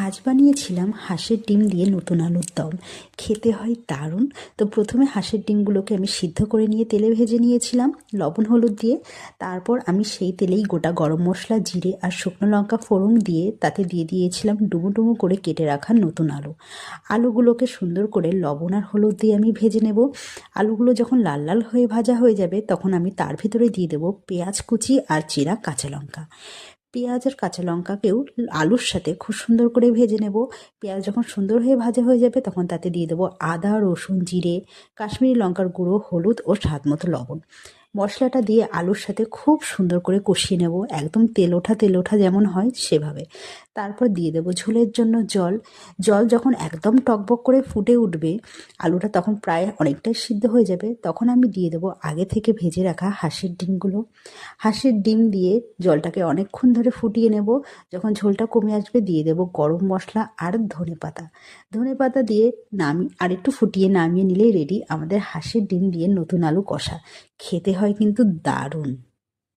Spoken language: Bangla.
আজ বানিয়েছিলাম হাঁসের ডিম দিয়ে নতুন আলুর দম। খেতে হয় দারুণ। তো প্রথমে হাঁসের ডিমগুলোকে আমি সিদ্ধ করে নিয়ে তেলে ভেজে নিয়েছিলাম লবণ হলুদ দিয়ে। তারপর আমি সেই তেলেই গোটা গরম মশলা, জিরে আর শুকনো লঙ্কা ফোড়ন দিয়ে তাতে দিয়ে দিয়েছিলাম ডুমো ডুমো করে কেটে রাখা নতুন আলু। আলুগুলোকে সুন্দর করে লবণ আর হলুদ দিয়ে আমি ভেজে নেব। আলুগুলো যখন লাল লাল হয়ে ভাজা হয়ে যাবে তখন আমি তার ভিতরে দিয়ে দেবো পেঁয়াজ কুচি আর চিরা কাঁচা লঙ্কা। পেঁয়াজ আর কাঁচা লঙ্কাকেও আলুর সাথে খুব সুন্দর করে ভেজে নেব। পেঁয়াজ যখন সুন্দর হয়ে ভাজা হয়ে যাবে তখন তাতে দিয়ে দেবো আদা, রসুন, জিরে, কাশ্মীরি লঙ্কার গুঁড়ো, হলুদ ও স্বাদ মতো লবণ। মশলাটা দিয়ে আলুর সাথে খুব সুন্দর করে কষিয়ে নেব, একদম তেল ওঠা যেমন হয় সেভাবে। তারপর দিয়ে দেবো ঝোলের জন্য জল। জল যখন একদম টকবক করে ফুটে উঠবে, আলুটা তখন প্রায় অনেকটাই সিদ্ধ হয়ে যাবে, তখন আমি দিয়ে দেবো আগে থেকে ভেজে রাখা হাঁসের ডিমগুলো। হাঁসের ডিম দিয়ে জলটাকে অনেকক্ষণ ধরে ফুটিয়ে নেব। যখন ঝোলটা কমে আসবে দিয়ে দেবো গরম মশলা আর ধনেপাতা। ধনেপাতা দিয়ে আর একটু ফুটিয়ে নামিয়ে নিলেই রেডি আমাদের হাঁসের ডিম দিয়ে নতুন আলু কষা। খেতে হয় কিন্তু দারুণ।